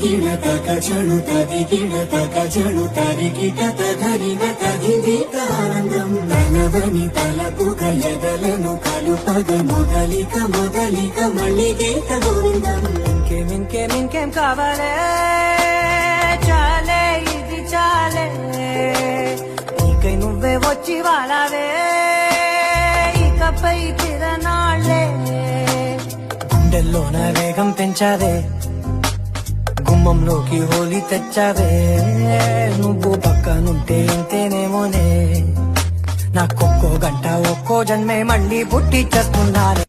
ಗಿಣತಕ ಚಳುತದಿ ಗಿಣತಕ ಚಳುತರಿ ಗಿಟತ ಧರಿಗತ ಗಿದಿತಾನಂದಂ ధనవని తలపుగ ఎదలను కలుపగ మొదలిక మళ్ళీ గీత గోవిందం. ఇంకేం కావాలే చాలే ఇది చాలే నీకై నువ్వే వచ్చి వాడావే ఇకపై తిరనాళ్లే గుండెల్లోన వేగం పెంచావే గుమ్మంలోకి హోలీ తెచ్చావే నువ్వు పక్కనుంటే ఇంతేనేమోనే నాకొక్కో గంట ఒక్కో జన్మే మళ్ళీ పుట్టిచ్చేస్తున్నానే.